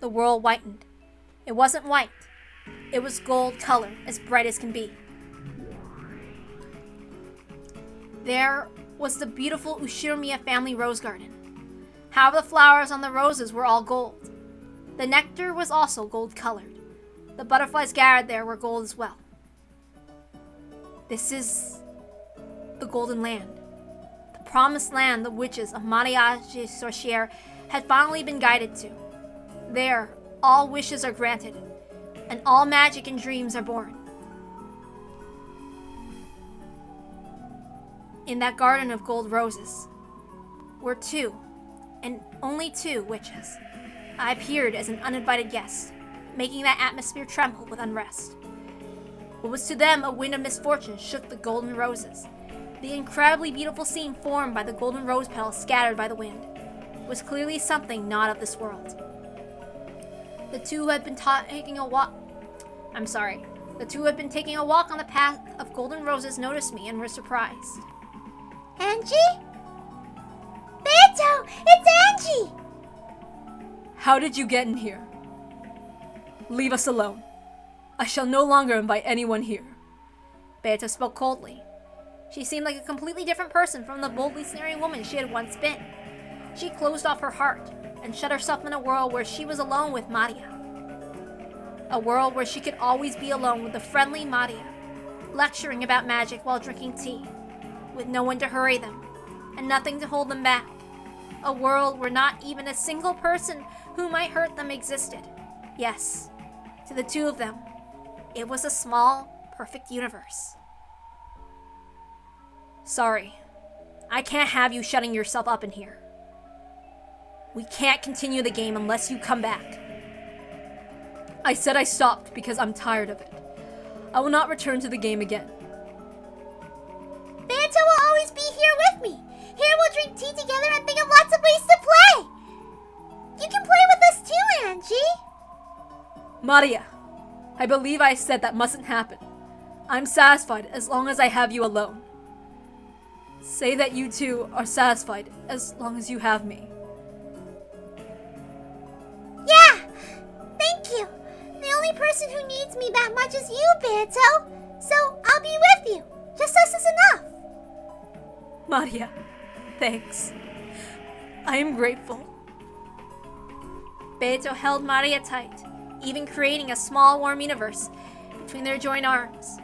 the world whitened. It wasn't white. It was gold color, as bright as can be. There was the beautiful Ushirimiya family rose garden. How the flowers on the roses were all gold. The nectar was also gold colored. The butterflies gathered there were gold as well. This is the Golden Land. The promised land the witches of ONII-CHAN had finally been guided to. There, all wishes are granted, and all magic and dreams are born. In that garden of gold roses were two, and only two, witches. I appeared as an uninvited guest, making that atmosphere tremble with unrest. What was to them a wind of misfortune shook the golden roses. The incredibly beautiful scene formed by the golden rose petals scattered by the wind was clearly something not of this world. The two who had been taking a walk on the path of golden roses noticed me and were surprised. Angie? Beto, it's Angie! How did you get in here? Leave us alone. I shall no longer invite anyone here. Beto spoke coldly. She seemed like a completely different person from the boldly sneering woman she had once been. She closed off her heart and shut herself in a world where she was alone with Maria. A world where she could always be alone with the friendly Maria, lecturing about magic while drinking tea, with no one to hurry them, and nothing to hold them back. A world where not even a single person who might hurt them existed. Yes, to the two of them, it was a small, perfect universe. Sorry, I can't have you shutting yourself up in here. We can't continue the game unless you come back. I said I stopped because I'm tired of it. I will not return to the game again. Beto will always be here with me. Here we'll drink tea together and think of lots of ways to play. You can play with us too, Angie. Maria, I believe I said that mustn't happen. I'm satisfied as long as I have you alone. Say that you two are satisfied as long as you have me. Yeah, thank you. The only person who needs me that much is you, Beto. So I'll be with you. Just us is enough. Maria, thanks. I am grateful. Beto held Maria tight, even creating a small warm universe between their joined arms.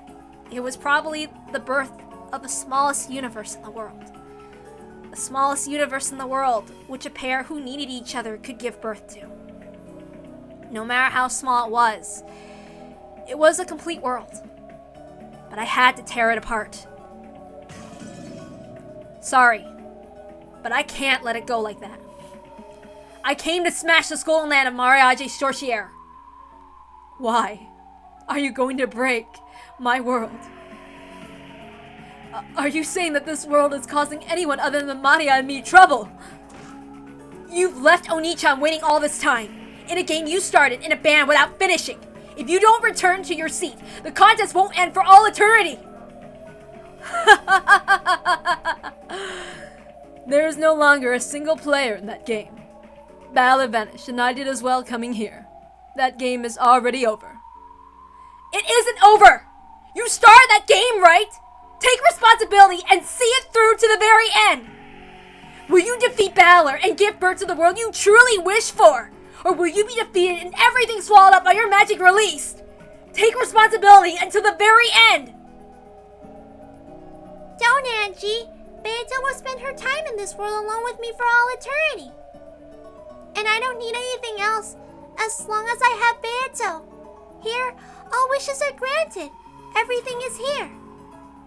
It was probably the birth of the smallest universe in the world. The smallest universe in the world, which a pair who needed each other could give birth to. No matter how small it was a complete world. But I had to tear it apart. Sorry, but I can't let it go like that. I came to smash the golden land of ONII-CHAN. Why? Are you going to break my world? Are you saying that this world is causing anyone other than Maria and me trouble? You've left ONII-CHAN waiting all this time, in a game you started in a band without finishing. If you don't return to your seat, the contest won't end for all eternity. There is no longer a single player in that game. Balor vanished and I did as well coming here. That game is already over. It isn't over! You started that game, right? Take responsibility and see it through to the very end! Will you defeat Balor and give birth to the world you truly wish for? Or will you be defeated and everything swallowed up by your magic released? Take responsibility until the very end! Don't, Angie. Beto will spend her time in this world alone with me for all eternity. And I don't need anything else as long as I have Beto. Here, all wishes are granted. Everything is here.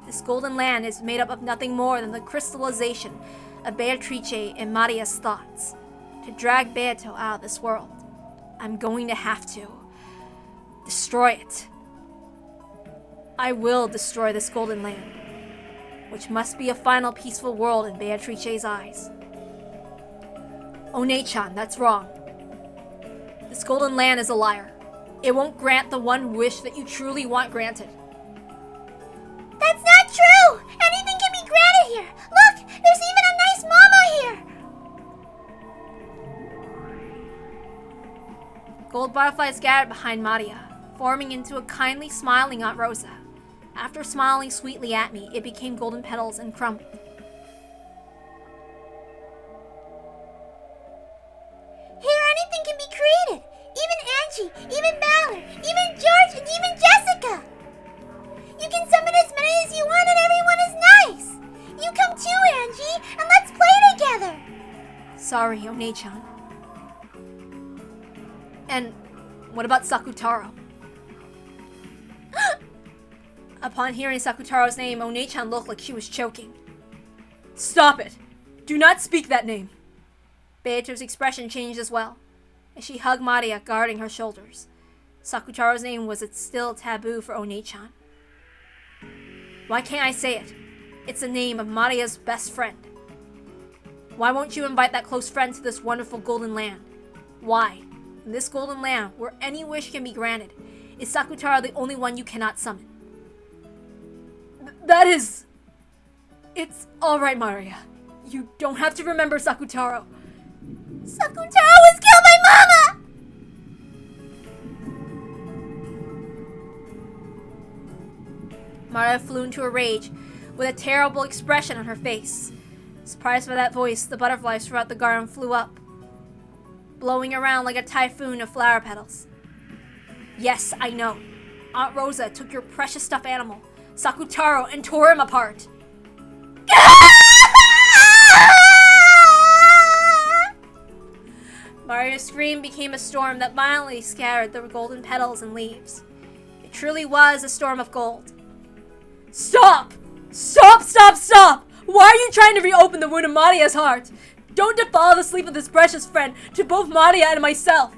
This golden land is made up of nothing more than the crystallization of Beatrice and Maria's thoughts. To drag Beto out of this world, I'm going to have to destroy it. I will destroy this golden land, which must be a final peaceful world in Beatrice's eyes. ONII-CHAN, that's wrong. This golden land is a liar. It won't grant the one wish that you truly want granted. That's not true! Anything can be granted here! Look! There's even a nice mama here! Gold butterflies gathered behind Maria, forming into a kindly smiling Aunt Rosa. After smiling sweetly at me, it became golden petals and crumbled. Here anything can be created. Even Angie, even Ballard, even George, and even Jessica. You can summon as many as you want and everyone is nice. You come too, Angie, and let's play together. Sorry, ONII-CHAN. And what about Sakutaro? Upon hearing Sakutaro's name, ONII-CHAN looked like she was choking. Stop it! Do not speak that name! Beato's expression changed as well, as she hugged Maria, guarding her shoulders. Sakutaro's name was still taboo for ONII-CHAN. Why can't I say it? It's the name of Maria's best friend. Why won't you invite that close friend to this wonderful golden land? Why, in this golden land, where any wish can be granted, is Sakutaro the only one you cannot summon? That is... It's alright, Maria. You don't have to remember Sakutaro. Sakutaro was killed by Mama! Maria flew into a rage, with a terrible expression on her face. Surprised by that voice, the butterflies throughout the garden flew up, blowing around like a typhoon of flower petals. Yes, I know. Aunt Rosa took your precious stuffed animal, Sakutaro, and tore him apart. Maria's scream became a storm that violently scattered the golden petals and leaves. It truly was a storm of gold. Stop! Stop, stop, stop! Why are you trying to reopen the wound of Maria's heart? Don't defile the sleep of this precious friend to both Maria and myself.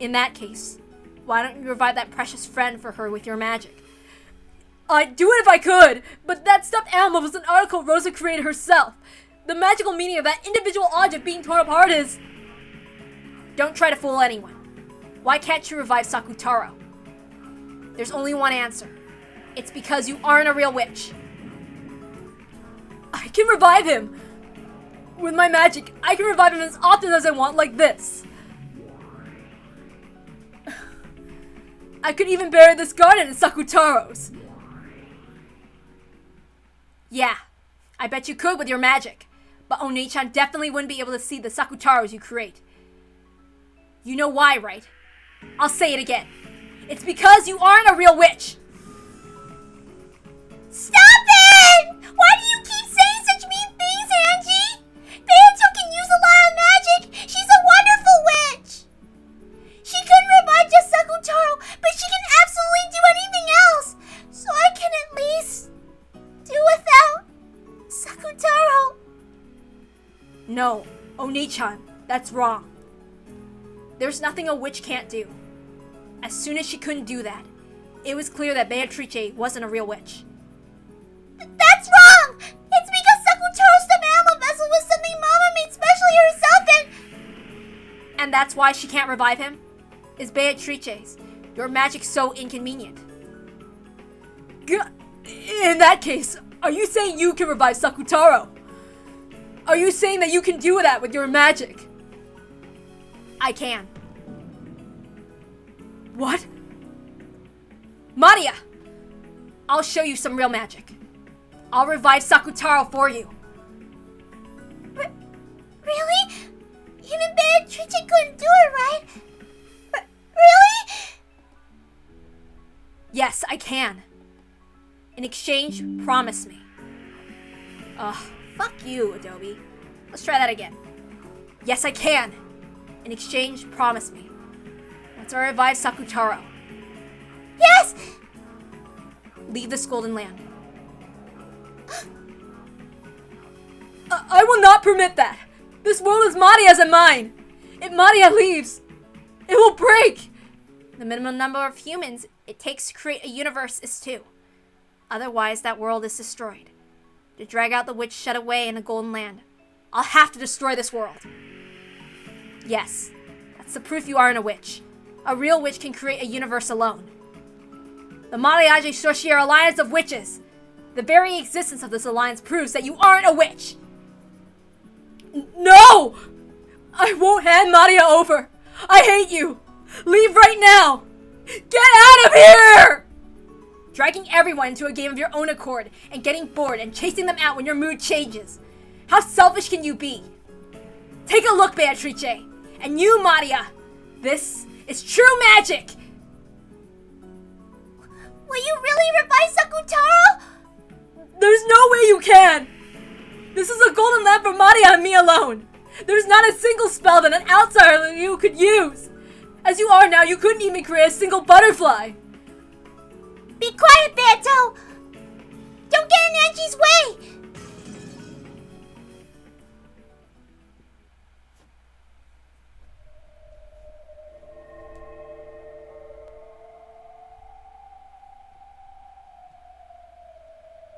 In that case, why don't you revive that precious friend for her with your magic? I'd do it if I could, but that stuffed animal was an article Rosa created herself. The magical meaning of that individual object being torn apart is... Don't try to fool anyone. Why can't you revive Sakutaro? There's only one answer. It's because you aren't a real witch. I can revive him. With my magic, I can revive him as often as I want, like this. I could even bury this garden in Sakutaro's. Yeah, I bet you could with your magic. But ONII-CHAN definitely wouldn't be able to see the Sakutaros you create. You know why, right? I'll say it again. It's because you aren't a real witch! Stop it! Why do you keep saying such mean things, Angie? Beato can use a lot of magic. She's a wonderful witch. She couldn't revive just Sakutaro, but she can absolutely do anything else. So I can at least do without Sakutaro. No, ONII-CHAN, that's wrong. There's nothing a witch can't do. As soon as she couldn't do that, it was clear that Beatrice wasn't a real witch. That's wrong! It's because Sakutaro's stuffed animal vessel was something Mama made specially herself And that's why she can't revive him? Is Beatrice's. Your magic's so inconvenient. In that case, are you saying you can revive Sakutaro? Are you saying that you can do that with your magic? I can. What? Maria! I'll show you some real magic. I'll revive Sakutaro for you. Really? Even Beatrice couldn't do it, right? Really? Yes, I can. In exchange, promise me. Fuck you, Adobe. Let's try that again. Yes, I can. In exchange, promise me. Once I revive Sakutaro, Yes! leave this golden land. I will not permit that. This world is Maria's and mine. If Maria leaves, it will break. The minimum number of humans it takes to create a universe is 2. Otherwise, that world is destroyed. To drag out the witch shut away in the golden land, I'll have to destroy this world. Yes, that's the proof you aren't a witch. A real witch can create a universe alone. The ONII-CHAN Alliance of Witches. The very existence of this alliance proves that you aren't a witch. No! I won't hand Maria over. I hate you! Leave right now! Get out of here! Dragging everyone into a game of your own accord and getting bored and chasing them out when your mood changes. How selfish can you be? Take a look, Beatrice! And you, Maria! This is true magic! Will you really revive Sakutaro? There's no way you can! This is a golden lamp for Maria and me alone! There's not a single spell that an outsider like you could use! As you are now, you couldn't even create a single butterfly! Be quiet, Beto! Don't get in Angie's way!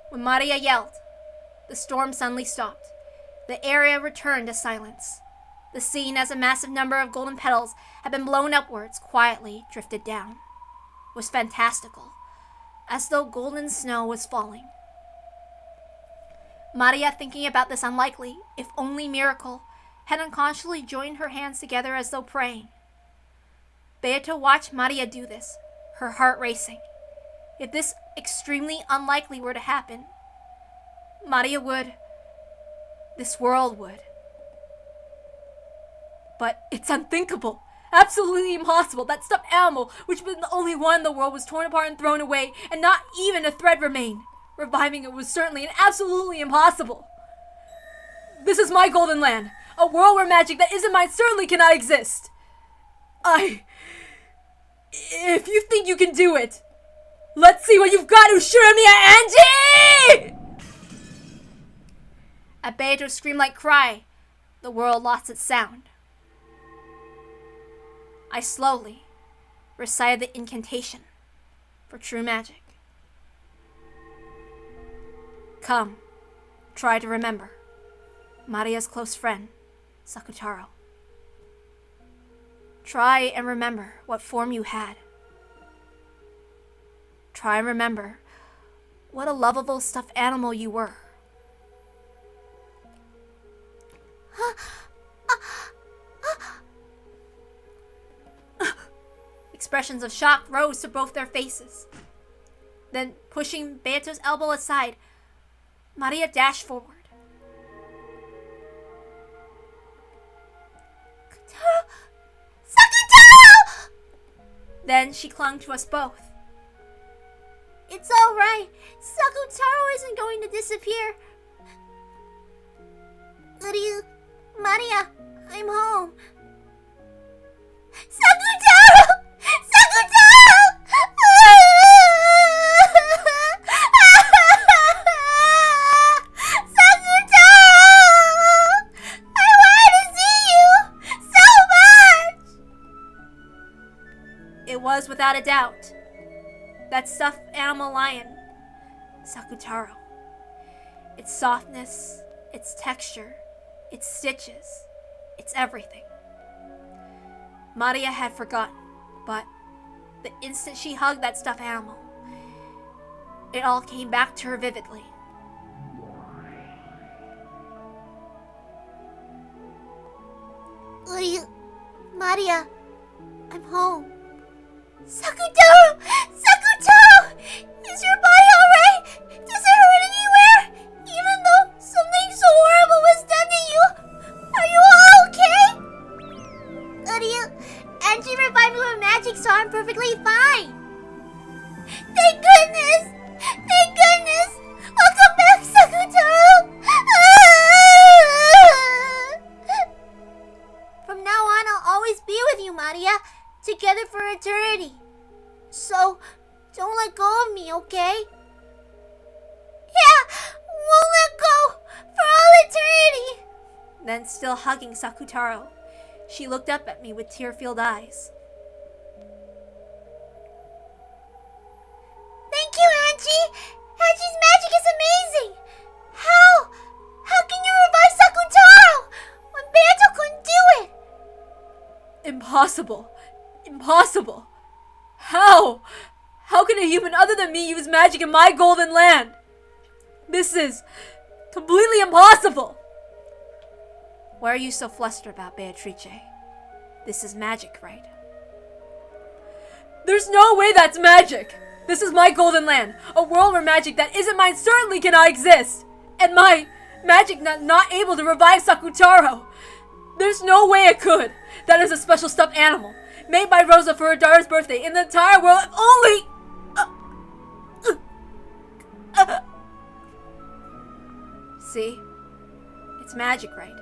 When Maria yelled, the storm suddenly stopped. The area returned to silence. The scene, as a massive number of golden petals had been blown upwards, quietly drifted down, was fantastical, as though golden snow was falling. Maria, thinking about this unlikely, if only miracle, had unconsciously joined her hands together as though praying. Beato watched Maria do this, her heart racing. If this extremely unlikely were to happen, Maria would, this world would. But it's unthinkable, absolutely impossible. That stuffed animal, which had been the only one in the world, was torn apart and thrown away, and not even a thread remained. Reviving it was certainly and absolutely impossible. This is my golden land, a world where magic that isn't mine certainly cannot exist. If you think you can do it, let's see what you've got, Ushuramiya Angie! At Beato's scream-like cry, the world lost its sound. I slowly recited the incantation for true magic. Come, try to remember Maria's close friend, Sakutaro. Try and remember what form you had. Try and remember what a lovable stuffed animal you were. Expressions of shock rose to both their faces. Then, pushing Beato's elbow aside, Maria dashed forward. Sakutaro! Then she clung to us both. It's alright. Sakutaro isn't going to disappear. Maria, I'm home. Sakutaro! Sakutaro! Sakutaro! I want to see you so much! It was without a doubt that stuffed animal lion, Sakutaro. Its softness, its texture, its stitches, its everything. Maria had forgotten, but the instant she hugged that stuffed animal, it all came back to her vividly. Maria, I'm home. Sakutaro! Sakutaro! Is your body alright? Does it hurt anywhere? Even though something so horrible was done to you? Are you all okay? Angie revived me with magic, so I'm perfectly fine. Thank goodness! Thank goodness! Welcome back, Sakutaro! From now on, I'll always be with you, Maria. Together for eternity. So, don't let go of me, okay? Yeah, won't let go for all eternity. Then, still hugging Sakutaro, she looked up at me with tear-filled eyes. Thank you, Angie. Angie's magic is amazing. How can you revive Sakutaro when Beato couldn't do it? Impossible. Impossible. How? How can a human other than me use magic in my golden land? This is completely impossible. Why are you so flustered about, Beatrice? This is magic, right? There's no way that's magic! This is my golden land, a world where magic that isn't mine certainly cannot exist! And my magic not able to revive Sakutaro! There's no way it could! That is a special stuffed animal, made by Rosa for her daughter's birthday in the entire world, if only... See? It's magic, right?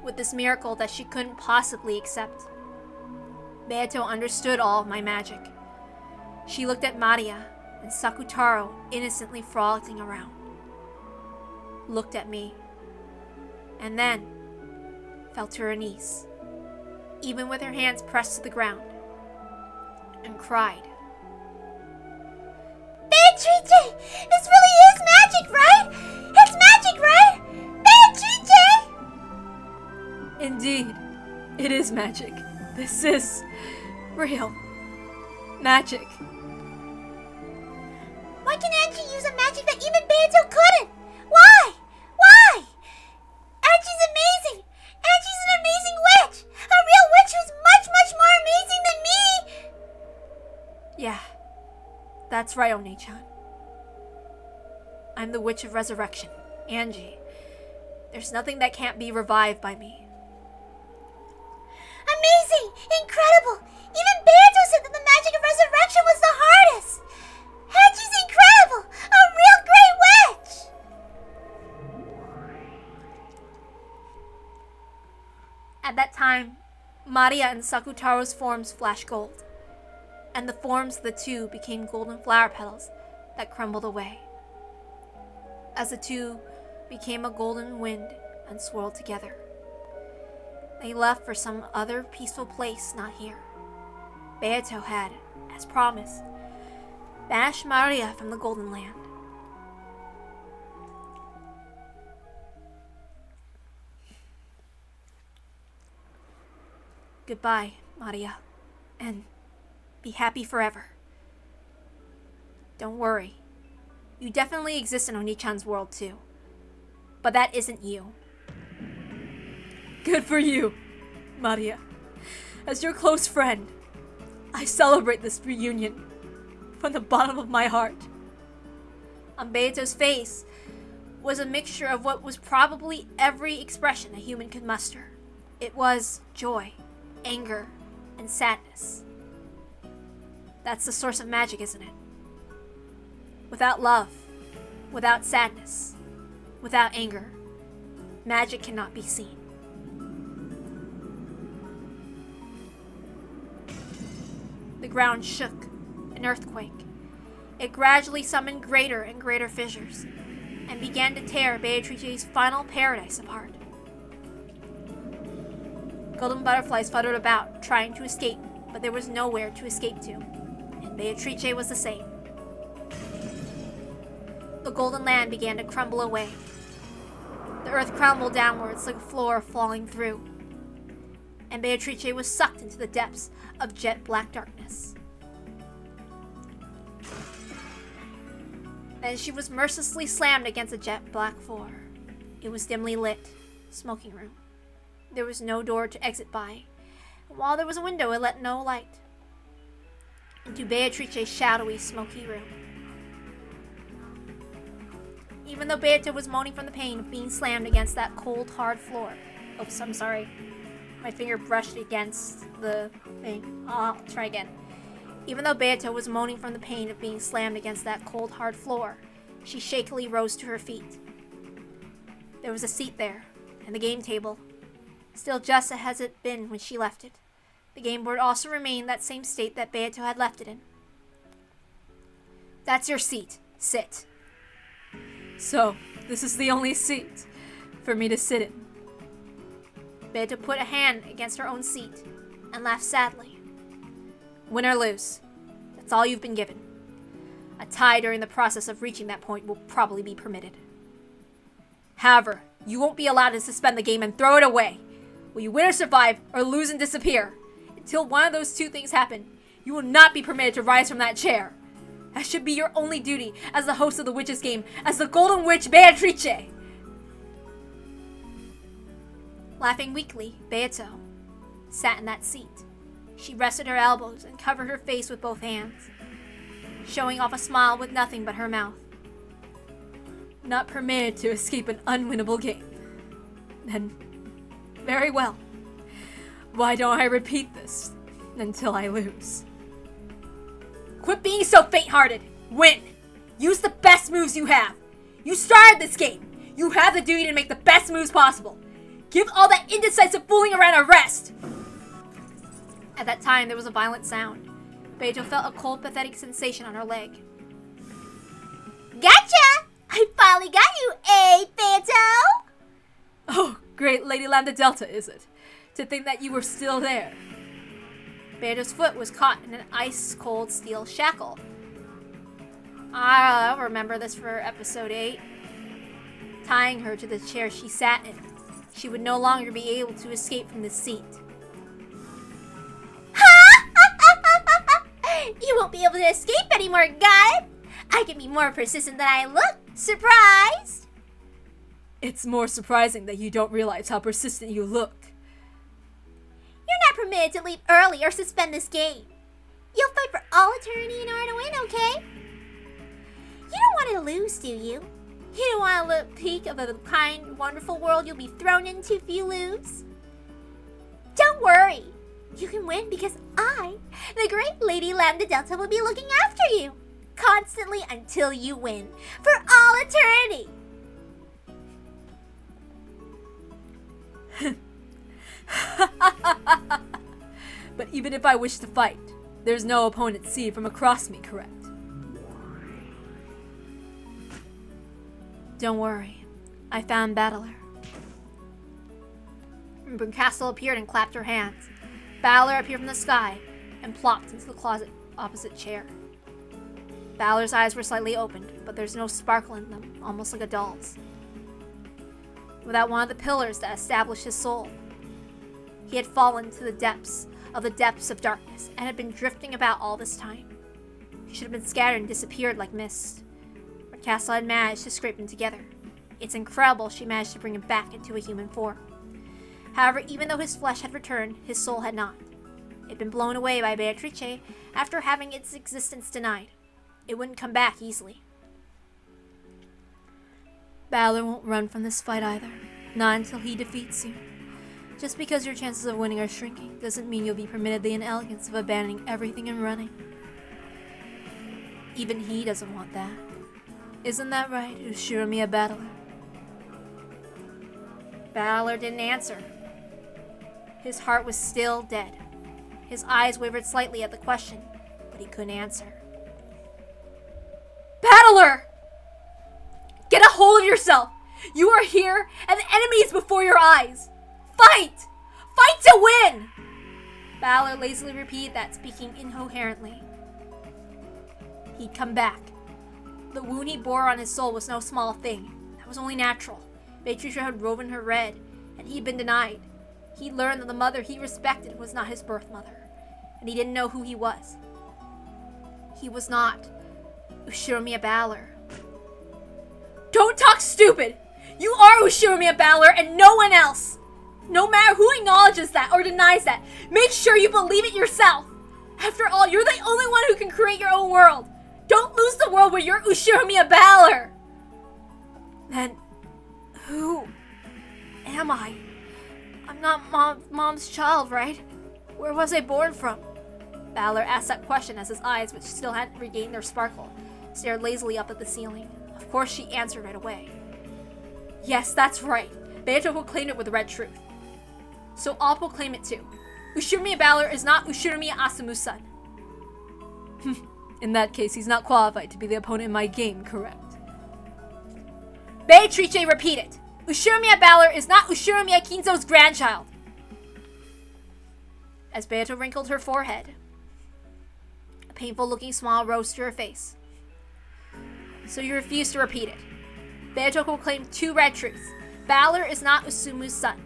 With this miracle that she couldn't possibly accept, Beato understood all of my magic. She looked at Maria and Sakutaro innocently frolicking around. Looked at me, and then fell to her knees, even with her hands pressed to the ground, and cried. Beatrice! This really is magic, right? It's magic, right? Beatrice! Indeed, it is magic. This is real magic. Why can Angie use a magic that even Beato couldn't? Why? Why? Angie's amazing! Angie's an amazing witch! A real witch who's much, much more amazing than me! Yeah, that's right, ONII-CHAN. I'm the Witch of Resurrection, Angie. There's nothing that can't be revived by me. Amazing! Incredible! Even Beato said that the magic of resurrection was the hardest! Angie's incredible! A real great witch! At that time, Maria and Sakutaro's forms flashed gold, and the forms of the two became golden flower petals that crumbled away, as the two became a golden wind and swirled together. They left for some other peaceful place not here. Beato had, as promised, banished Maria from the Golden Land. Goodbye, Maria, and be happy forever. Don't worry. You definitely exist in ONII-CHAN's world too. But that isn't you. Good for you, Maria. As your close friend, I celebrate this reunion from the bottom of my heart. On Beato's face was a mixture of what was probably every expression a human could muster. It was joy, anger, and sadness. That's the source of magic, isn't it? Without love, without sadness, without anger, magic cannot be seen. The ground shook, an earthquake. It gradually summoned greater and greater fissures, and began to tear Beatrice's final paradise apart. Golden butterflies fluttered about, trying to escape, but there was nowhere to escape to, and Beatrice was the same. The golden land began to crumble away. The earth crumbled downwards like a floor falling through, and Beatrice was sucked into the depths of jet black darkness. Then she was mercilessly slammed against a jet black floor. It was dimly lit, smoking room. There was no door to exit by, and while there was a window, it let no light into Beatrice's shadowy, smoky room. Even though Beato was moaning from the pain of being slammed against that cold, hard floor. Oops, I'm sorry. My finger brushed against the thing. I'll try again. Even though Beato was moaning from the pain of being slammed against that cold, hard floor, she shakily rose to her feet. There was a seat there, and the game table, still just as had it been when she left it. The game board also remained that same state that Beato had left it in. That's your seat. Sit. So, this is the only seat for me to sit in. Beato put a hand against her own seat and laughed sadly. Win or lose, that's all you've been given. A tie during the process of reaching that point will probably be permitted. However, you won't be allowed to suspend the game and throw it away. Will you win or survive, or lose and disappear? Until one of those two things happen, you will not be permitted to rise from that chair. That should be your only duty as the host of the Witches' Game, as the Golden Witch Beatrice. Laughing weakly, Beato sat in that seat. She rested her elbows and covered her face with both hands, showing off a smile with nothing but her mouth. Not permitted to escape an unwinnable game. Then, very well. Why don't I repeat this until I lose? Quit being so faint-hearted. Win. Use the best moves you have. You started this game. You have the duty to make the best moves possible. Give all that indecisive fooling around a rest. At that time, there was a violent sound. Beato felt a cold, pathetic sensation on her leg. Gotcha! I finally got you, Beato! Oh, great Lady Lambda Delta, is it? To think that you were still there. Beato's foot was caught in an ice-cold steel shackle. I'll remember this for episode 8. Tying her to the chair she sat in, she would no longer be able to escape from the seat. You won't be able to escape anymore, got it? I can be more persistent than I look. Surprised? It's more surprising that you don't realize how persistent you looked. You're not permitted to leave early or suspend this game. You'll fight for all eternity in order to win, okay? You don't want to lose, do you? You don't want to look peak of a kind, wonderful world you'll be thrown into if you lose? Don't worry. You can win because I, the great Lady Lambda Delta, will be looking after you constantly until you win for all eternity. But even if I wish to fight, there's no opponent seen from across me, correct? Don't worry. I found Battler. Castle appeared and clapped her hands. Battler appeared from the sky and plopped into the closet opposite chair. Battler's eyes were slightly opened, but there's no sparkle in them, almost like a doll's. Without one of the pillars that established his soul, he had fallen to the depths of darkness and had been drifting about all this time. He should have been scattered and disappeared like mist. But Castle had managed to scrape him together. It's incredible she managed to bring him back into a human form. However, even though his flesh had returned, his soul had not. It had been blown away by Beatrice after having its existence denied. It wouldn't come back easily. Battler won't run from this fight either. Not until he defeats you. Just because your chances of winning are shrinking doesn't mean you'll be permitted the inelegance of abandoning everything and running. Even he doesn't want that. Isn't that right, Ushiramiya Battler? Battler didn't answer. His heart was still dead. His eyes wavered slightly at the question, but he couldn't answer. Battler! Get a hold of yourself! You are here, and the enemy is before your eyes! Fight! Fight to win! Battler lazily repeated that, speaking incoherently. He'd come back. The wound he bore on his soul was no small thing. That was only natural. Beatrice had woven her red, and he'd been denied. He learned that the mother he respected was not his birth mother, and he didn't know who he was. He was not Ushiramiya Battler. Don't talk stupid! You are Ushiramiya Battler and no one else! No matter who acknowledges that or denies that, make sure you believe it yourself! After all, you're the only one who can create your own world! Don't lose the world where you're Ushiramiya Battler! Then, who am I? I'm not Mom's child, right? Where was I born from? Battler asked that question as his eyes, which still hadn't regained their sparkle, stared lazily up at the ceiling. Of course she answered right away. Yes, that's right. Beato proclaimed it with red truth. So I'll proclaim it too. Ushiramiya Battler is not Ushiramiya Asumu's son. In that case, he's not qualified to be the opponent in my game, correct? Beatrice, repeat it! Ushiramiya Battler is not Ushiramiya Kinzo's grandchild! As Beato wrinkled her forehead, a painful-looking smile rose to her face. So you refuse to repeat it. Beato proclaimed two red truths. Battler is not Usumu's son,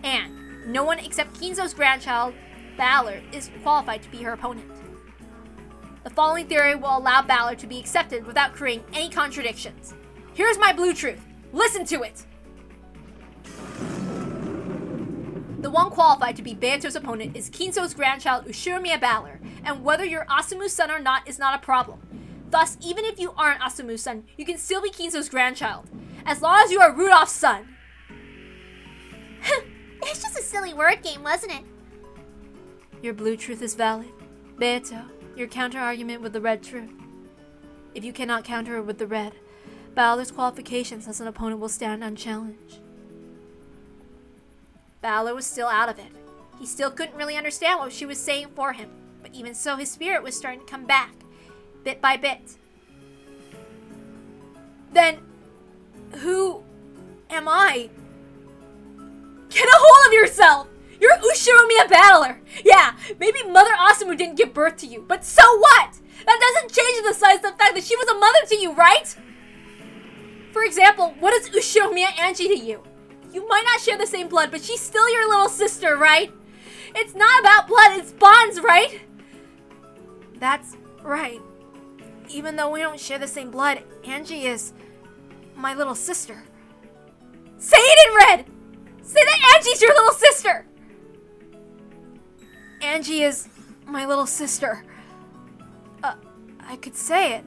and no one except Kinzo's grandchild Balor is qualified to be her opponent. The following theory will allow Balor to be accepted without creating any contradictions. Here's my blue truth. Listen to it. The one qualified to be Beato's opponent is Kinso's grandchild Ushiromiya Balor, and whether you're Asumu's son or not is not a problem. Thus, even if you aren't Asumu's son, you can still be Kinso's grandchild, as long as you are Rudolph's son. It's just a silly word game, wasn't it? Your blue truth is valid. Beato, your counter-argument with the red truth. If you cannot counter it with the red, Balor's qualifications as an opponent will stand unchallenged. Balor was still out of it. He still couldn't really understand what she was saying for him, but even so, his spirit was starting to come back, bit by bit. Then, who am I? Get a hold of yourself! You're Ushiromiya Balor! Yeah, maybe Mother Asumu didn't give birth to you, but so what? That doesn't change the size of the fact that she was a mother to you, right? For example, what is Ushiromiya Angie to you? You might not share the same blood, but she's still your little sister, right? It's not about blood, it's bonds, right? That's right. Even though we don't share the same blood, Angie is my little sister. Say it in red! Say that Angie's your little sister! Angie is my little sister. I could say it.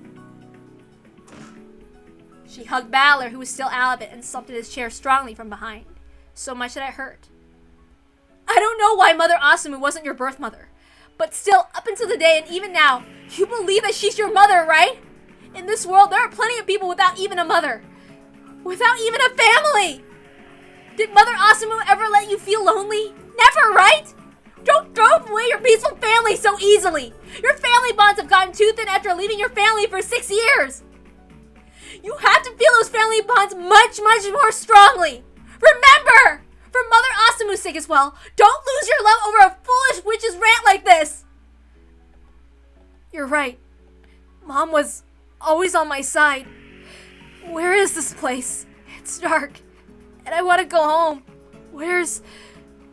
She hugged Balor, who was still out of it, and slumped in his chair strongly from behind, so much that it hurt. I don't know why Mother Asumu wasn't your birth mother, but still, up until the day and even now, you believe that she's your mother, right? In this world, there are plenty of people without even a mother. Without even a family! Did Mother Asumu ever let you feel lonely? Never, right? Don't throw away your peaceful family so easily! Your family bonds have gotten too thin after leaving your family for 6 years! You have to feel those family bonds much, much more strongly! Remember! For Mother Asumu's sake as well, don't lose your love over a foolish witch's rant like this! You're right. Mom was always on my side. Where is this place? It's dark, and I want to go home. Where's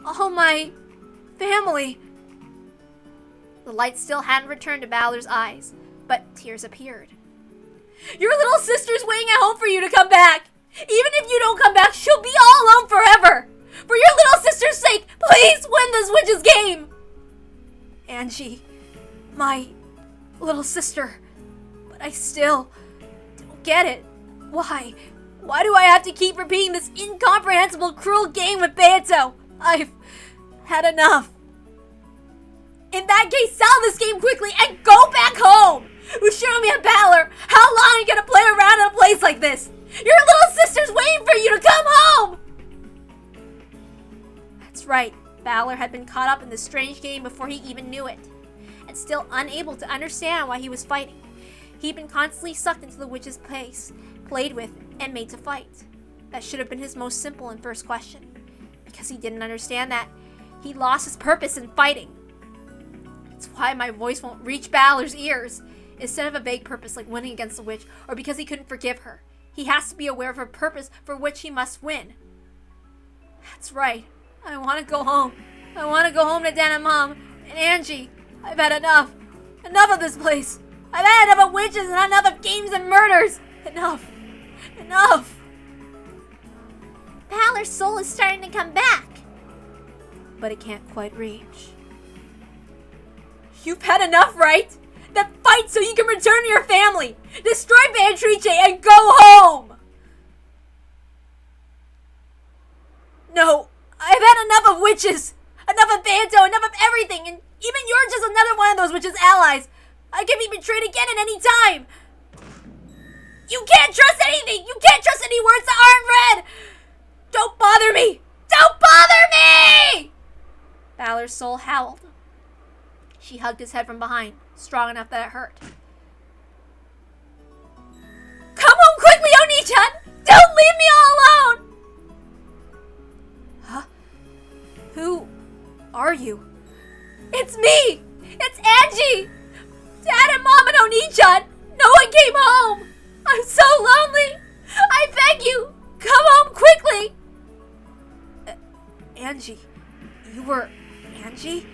all my family? The light still hadn't returned to Balor's eyes, but tears appeared. Your little sister's waiting at home for you to come back. Even if you don't come back, she'll be all alone forever. For your little sister's sake, please win this witch's game. Angie, my little sister. But I still don't get it. Why? Why do I have to keep repeating this incomprehensible, cruel game with Beato? I've had enough. In that case, sell this game quickly and go back home! Ushiromiya Balor, how long are you gonna play around in a place like this? Your little sister's waiting for you to come home! That's right, Balor had been caught up in this strange game before he even knew it, and still unable to understand why he was fighting. He'd been constantly sucked into the witch's place, played with, and made to fight. That should have been his most simple and first question, because he didn't understand that he lost his purpose in fighting. That's why my voice won't reach Balor's ears. Instead of a vague purpose like winning against the witch, or because he couldn't forgive her, he has to be aware of a purpose for which he must win. That's right. I want to go home. I want to go home to Dad and Mom and Angie. I've had enough. Enough of this place. I've had enough of witches and enough of games and murders. Enough. Enough. Balor's soul is starting to come back. But it can't quite reach. You've had enough, right? Then fight so you can return to your family! Destroy Beatrice and go home! No, I've had enough of witches! Enough of Beato, enough of everything, and even you're just another one of those witches' allies! I can be betrayed again at any time! You can't trust anything! You can't trust any words that aren't read! Don't bother me! Don't bother me! Balor's soul howled. She hugged his head from behind, strong enough that it hurt. Come home quickly, ONII-CHAN! Don't leave me all alone! Huh? Who are you? It's me! It's Angie! Dad and Mom and ONII-CHAN! No one came home! I'm so lonely! I beg you! Come home quickly! Angie? You were Angie?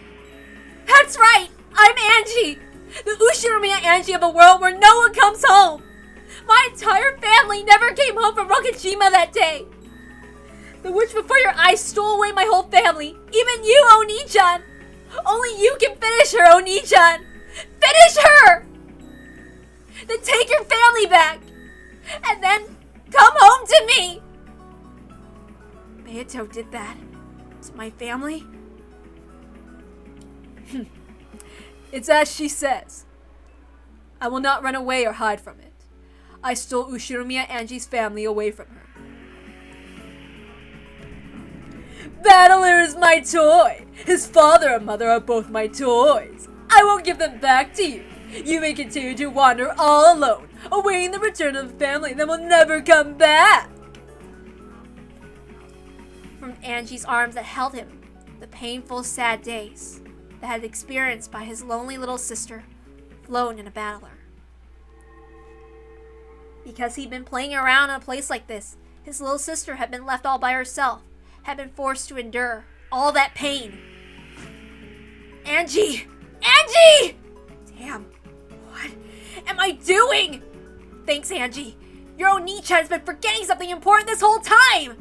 That's right! I'm Angie! The Ushiromiya Angie of a world where no one comes home! My entire family never came home from Rokujima that day! The witch before your eyes stole away my whole family! Even you, ONII-CHAN! Only you can finish her, ONII-CHAN! Finish her! Then take your family back! And then come home to me! Beato did that to my family? It's as she says. I will not run away or hide from it. I stole Ushiromiya Angie's family away from her. Battler is my toy! His father and mother are both my toys. I won't give them back to you. You may continue to wander all alone, awaiting the return of the family that will never come back. From Angie's arms that held him, the painful, sad days that had experienced by his lonely little sister flowed in a battler. Because he'd been playing around in a place like this, his little sister had been left all by herself, had been forced to endure all that pain. Angie! Angie! Damn, what am I doing? Thanks, Angie. Your ONII-CHAN has been forgetting something important this whole time!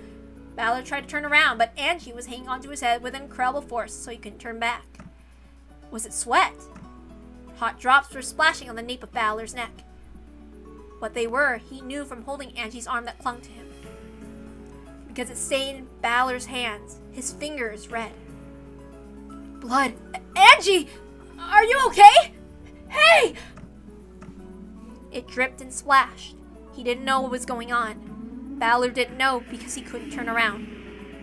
Battler tried to turn around, but Angie was hanging onto his head with incredible force so he couldn't turn back. Was it sweat? Hot drops were splashing on the nape of Battler's neck. What they were, he knew from holding Angie's arm that clung to him. Because it stained Battler's hands, his fingers red. Blood. Angie! Are you okay? Hey! It dripped and splashed. He didn't know what was going on. Battler didn't know because he couldn't turn around.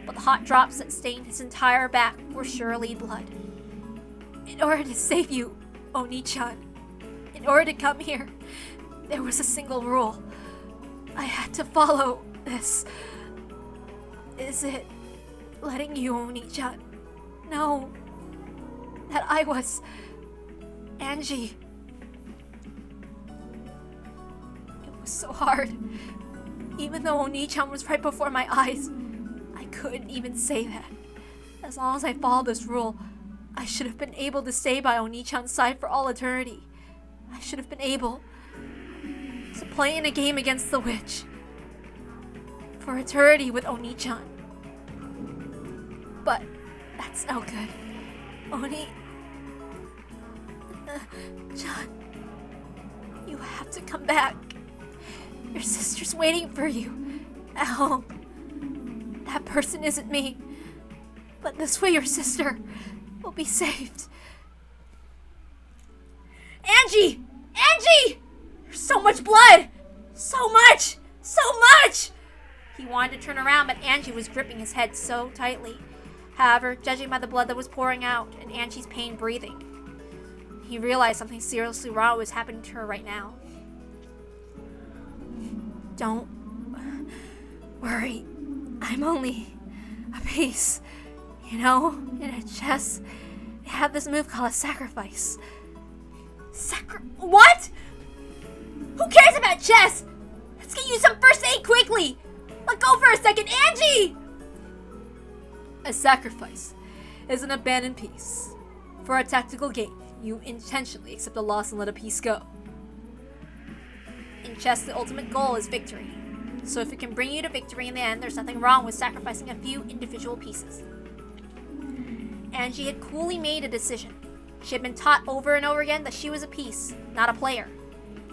But the hot drops that stained his entire back were surely blood. In order to save you, ONII-CHAN, in order to come here, there was a single rule. I had to follow this. Is it letting you, ONII-CHAN, know that I was Angie? It was so hard. Even though ONII-CHAN was right before my eyes, I couldn't even say that. As long as I followed this rule, I should have been able to stay by ONII-CHAN's side for all eternity. I should have been able to play in a game against the witch for eternity with ONII-CHAN. But that's no good. ONII-CHAN, you have to come back. Your sister's waiting for you at home. That person isn't me, but this way your sister will be saved. Angie! Angie! There's so much blood! So much! So much! He wanted to turn around, but Angie was gripping his head so tightly. However, judging by the blood that was pouring out and Angie's pain breathing, he realized something seriously wrong was happening to her right now. Don't worry. I'm only a piece. You know, in a chess, they have this move called a sacrifice. What? Who cares about chess? Let's get you some first aid quickly. Let go for a second, Angie! A sacrifice is an abandoned piece. For a tactical game, you intentionally accept a loss and let a piece go. In chess, the ultimate goal is victory. So if it can bring you to victory in the end, there's nothing wrong with sacrificing a few individual pieces. Angie had coolly made a decision. She had been taught over and over again that she was a piece, not a player.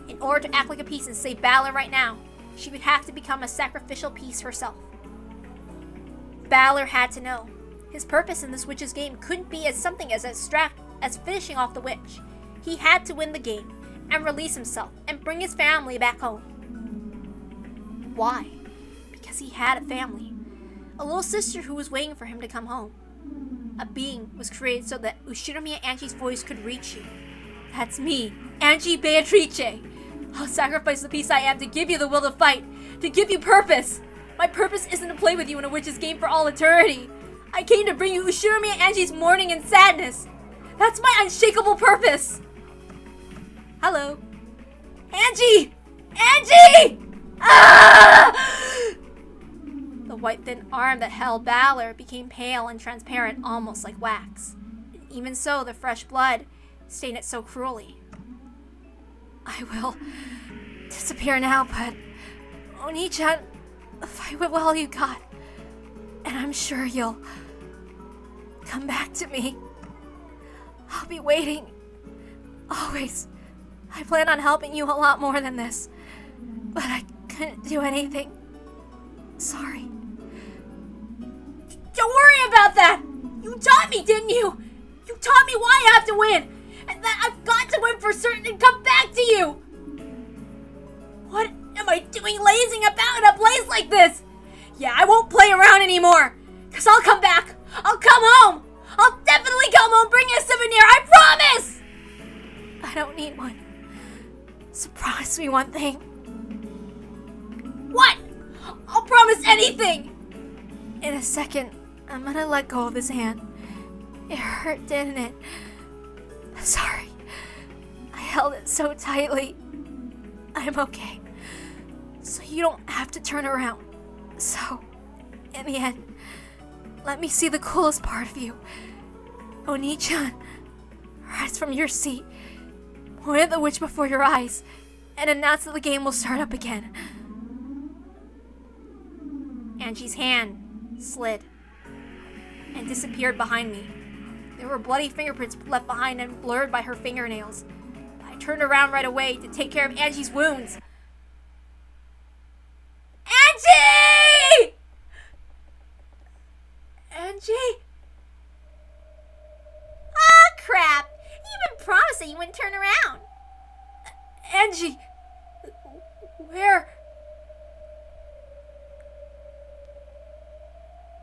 In order to act like a piece and save Battler right now, she would have to become a sacrificial piece herself. Battler had to know. His purpose in this witch's game couldn't be as something as abstract as finishing off the witch. He had to win the game and release himself and bring his family back home. Why? Because he had a family. A little sister who was waiting for him to come home. A being was created so that Ushiromiya Angie's voice could reach you. That's me, Angie Beatrice. I'll sacrifice the piece I am to give you the will to fight, to give you purpose. My purpose isn't to play with you in a witch's game for all eternity. I came to bring you Ushiromiya Angie's mourning and sadness. That's my unshakable purpose. Hello. Angie! Angie! Ah! The white thin arm that held Battler became pale and transparent, almost like wax. An Even so, the fresh blood stained it so cruelly. I will disappear now, but ONII-CHAN, fight with all you got. And I'm sure you'll come back to me. I'll be waiting. Always. I plan on helping you a lot more than this. But I couldn't do anything. Sorry. Don't worry about that! You taught me, didn't you? You taught me why I have to win! And that I've got to win for certain and come back to you! What am I doing lazing about in a place like this? Yeah, I won't play around anymore! Cause I'll come back! I'll come home! I'll definitely come home, bring you a souvenir, I promise! I don't need one. So promise me one thing. What? I'll promise anything! In a second, I'm gonna let go of his hand. It hurt, didn't it? Sorry. I held it so tightly. I'm okay. So you don't have to turn around. So, in the end, let me see the coolest part of you. ONII-CHAN, rise from your seat, point at the witch before your eyes, and announce that the game will start up again. Angie's hand slid and disappeared behind me. There were bloody fingerprints left behind and blurred by her fingernails. I turned around right away to take care of Angie's wounds. Angie! Angie? Ah, crap! You even promised that you wouldn't turn around. Angie, where?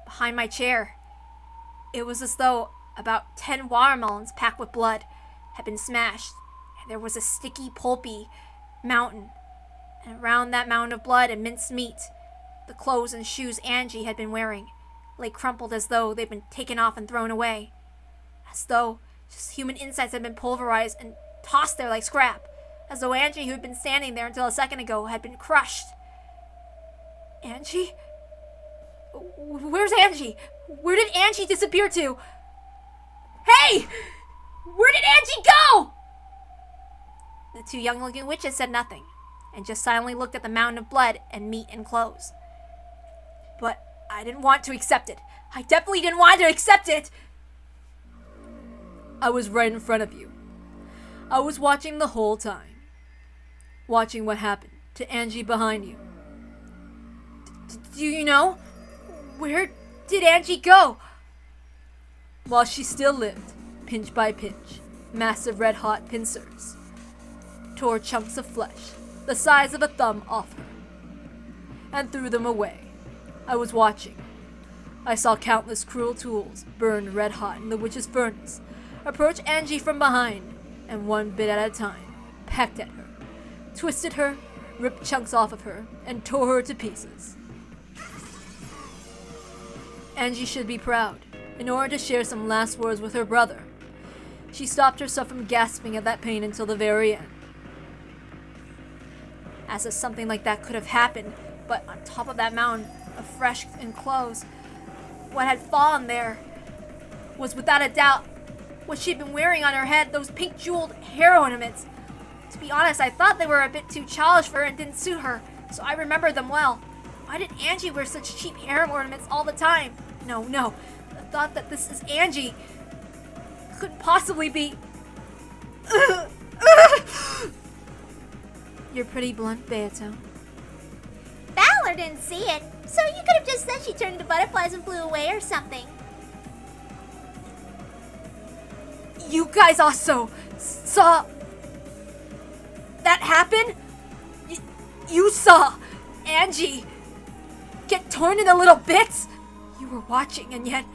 Behind my chair. It was as though about 10 watermelons packed with blood had been smashed, and there was a sticky, pulpy mountain. And around that mountain of blood and minced meat, the clothes and shoes Angie had been wearing lay crumpled as though they'd been taken off and thrown away. As though just human insides had been pulverized and tossed there like scrap. As though Angie, who had been standing there until a second ago, had been crushed. Angie? Where's Angie? Where did Angie disappear to? Hey! Where did Angie go? The two young-looking witches said nothing, and just silently looked at the mountain of blood and meat and clothes. But I didn't want to accept it. I definitely didn't want to accept it! I was right in front of you. I was watching the whole time. Watching what happened to Angie behind you. Do you know? Where did Angie go? While she still lived, pinch by pinch, massive red-hot pincers tore chunks of flesh the size of a thumb off her and threw them away. I was watching. I saw countless cruel tools burned red-hot in the witch's furnace approach Angie from behind, and one bit at a time pecked at her, twisted her, ripped chunks off of her, and tore her to pieces. Angie should be proud. In order to share some last words with her brother, she stopped herself from gasping at that pain until the very end. As if something like that could have happened, but on top of that mountain of fresh and clothes, what had fallen there was without a doubt what she'd been wearing on her head, those pink jeweled hair ornaments. To be honest, I thought they were a bit too childish for her and didn't suit her, so I remembered them well. Why did Angie wear such cheap hair ornaments all the time? No. The thought that this is Angie couldn't possibly be... You're pretty blunt, Beato. Valor didn't see it, so you could have just said she turned into butterflies and flew away or something. You guys also saw that happen? You saw Angie get torn into little bits? You were watching, and yet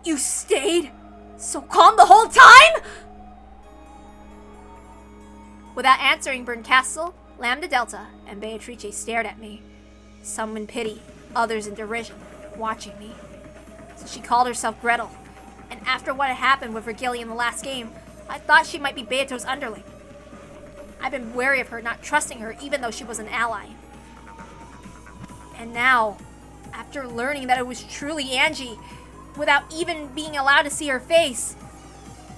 you stayed so calm the whole time? Without answering, Burn Castle, Lambda Delta, and Beatrice stared at me. Some in pity, others in derision, watching me. So she called herself Gretel, and after what had happened with Vergili in the last game, I thought she might be Beato's underling. I've been wary of her, not trusting her even though she was an ally. And now, after learning that it was truly Angie, without even being allowed to see her face.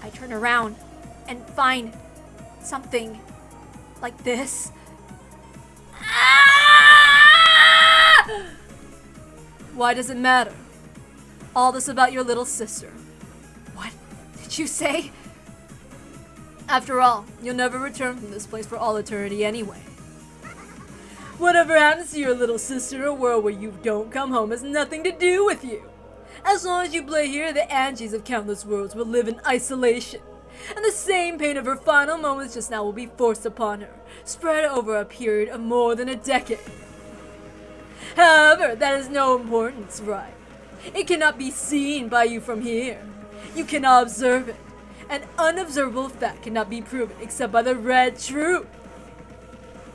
I turn around and find something like this. Ah! Why does it matter? All this about your little sister. What did you say? After all, you'll never return from this place for all eternity anyway. Whatever happens to your little sister, a world where you don't come home has nothing to do with you. As long as you play here, the Angies of countless worlds will live in isolation. And the same pain of her final moments just now will be forced upon her, spread over a period of more than a decade. However, that is no importance, right? It cannot be seen by you from here. You cannot observe it. An unobservable fact cannot be proven except by the red truth.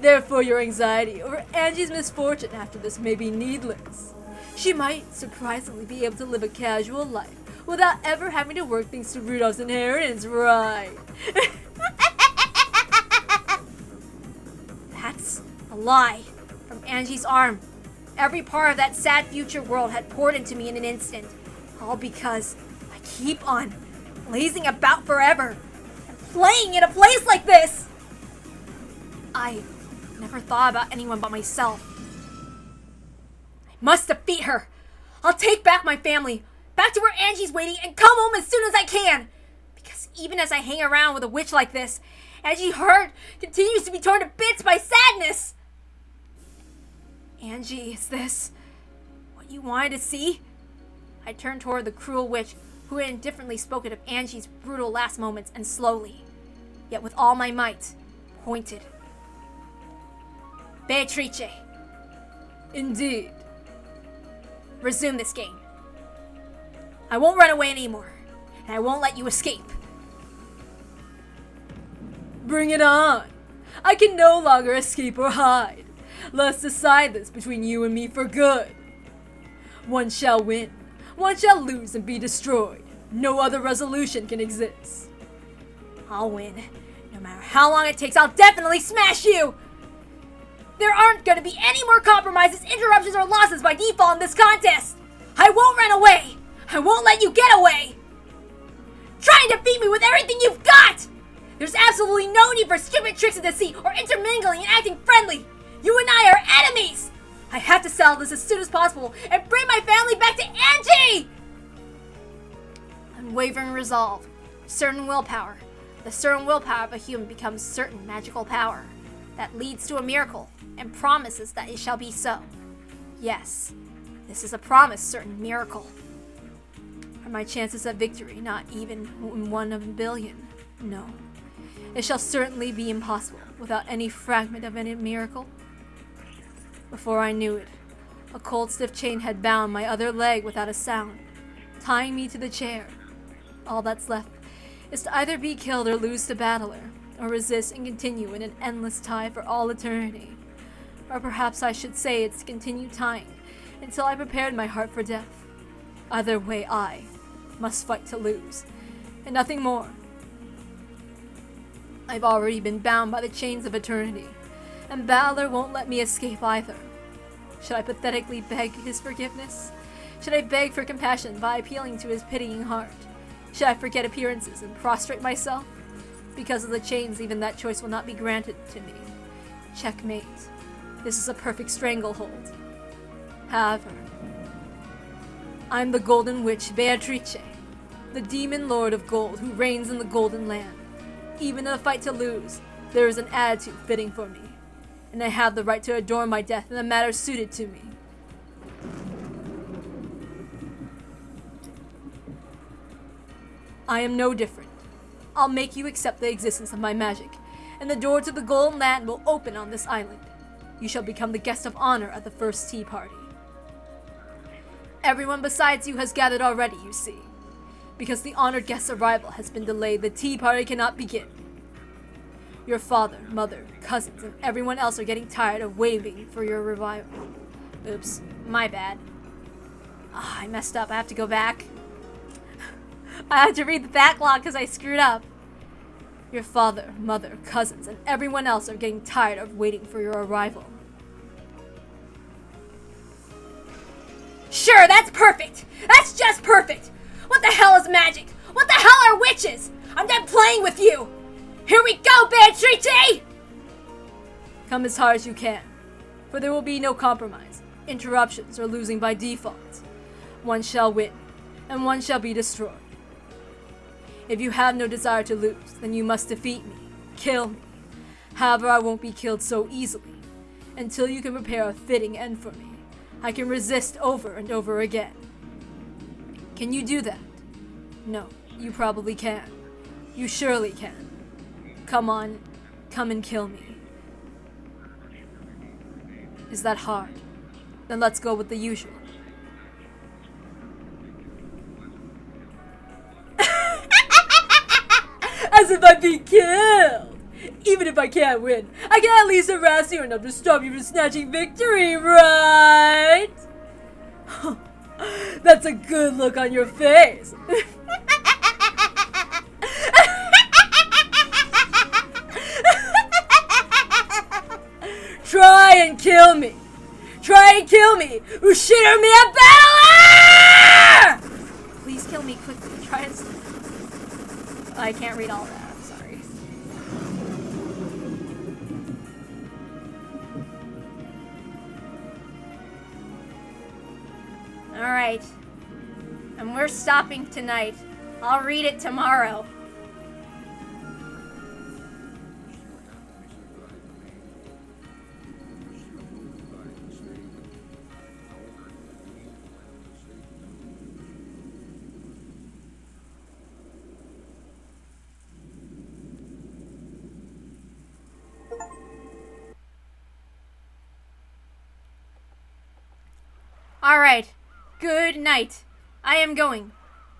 Therefore, your anxiety over Angie's misfortune after this may be needless. She might surprisingly be able to live a casual life without ever having to work thanks to Rudolph's inheritance, right? That's a lie. From Angie's arm. Every part of that sad future world had poured into me in an instant. All because I keep on lazing about forever and playing in a place like this. I never thought about anyone but myself. I must defeat her. I'll take back my family, back to where Angie's waiting, and come home as soon as I can. Because even as I hang around with a witch like this, Angie's heart continues to be torn to bits by sadness. Angie, is this what you wanted to see? I turned toward the cruel witch who had indifferently spoken of Angie's brutal last moments and slowly, yet with all my might, pointed. Beatrice. Indeed. Resume this game. I won't run away anymore, and I won't let you escape. Bring it on. I can no longer escape or hide. Let's decide this between you and me for good. One shall win. One shall lose and be destroyed. No other resolution can exist. I'll win. No matter how long it takes, I'll definitely smash you! There aren't gonna be any more compromises, interruptions, or losses by default in this contest! I won't run away! I won't let you get away! Try and defeat me with everything you've got! There's absolutely no need for stupid tricks of deceit or intermingling and acting friendly! You and I are enemies! I have to settle this as soon as possible and bring my family back to Angie! Unwavering resolve, certain willpower. The certain willpower of a human becomes certain magical power that leads to a miracle and promises that it shall be so. Yes, this is a promised certain miracle. Are my chances of victory not even 1 of a billion? No. It shall certainly be impossible without any fragment of any miracle. Before I knew it, a cold stiff chain had bound my other leg without a sound, tying me to the chair. All that's left is to either be killed or lose to battler, or resist and continue in an endless tie for all eternity. Or perhaps I should say it's continue tying until I prepared my heart for death. Either way, I must fight to lose, and nothing more. I've already been bound by the chains of eternity, and battler won't let me escape either. Should I pathetically beg his forgiveness? Should I beg for compassion by appealing to his pitying heart? Should I forget appearances and prostrate myself? Because of the chains, even that choice will not be granted to me. Checkmate. This is a perfect stranglehold. However, I'm the Golden Witch Beatrice, the demon lord of gold who reigns in the Golden Land. Even in a fight to lose, there is an attitude fitting for me, and I have the right to adorn my death in a manner suited to me. I am no different. I'll make you accept the existence of my magic, and the door to the Golden Land will open on this island. You shall become the guest of honor at the first tea party. Everyone besides you has gathered already, you see. Because the honored guest's arrival has been delayed, the tea party cannot begin. Your father, mother, cousins, and everyone else are getting tired of waiting for your revival. Oops, my bad. I messed up. I have to go back. I have to read the backlog because I screwed up. Your father, mother, cousins, and everyone else are getting tired of waiting for your arrival. Sure, that's perfect. That's just perfect. What the hell is magic? What the hell are witches? I'm done playing with you. Here we go, Beatrice! Come as hard as you can, for there will be no compromise, interruptions, or losing by default. One shall win, and one shall be destroyed. If you have no desire to lose, then you must defeat me, kill me. However, I won't be killed so easily. Until you can prepare a fitting end for me, I can resist over and over again. Can you do that? No, you probably can. You surely can. Come on, come and kill me. Is that hard? Then let's go with the usual. As if I'd be killed! Even if I can't win, I can at least harass you enough to stop you from snatching victory, right? That's a good look on your face. Try and kill me! Try and kill me! Ushiro me a battler! Please kill me quickly. Try and... I can't read all that. I'm sorry. Alright. And we're stopping tonight. I'll read it tomorrow. Alright. Good night. I am going.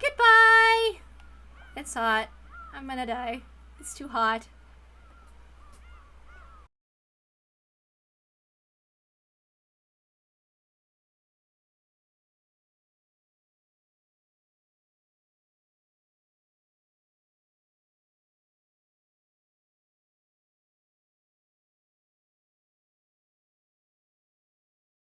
Goodbye! It's hot. I'm gonna die. It's too hot.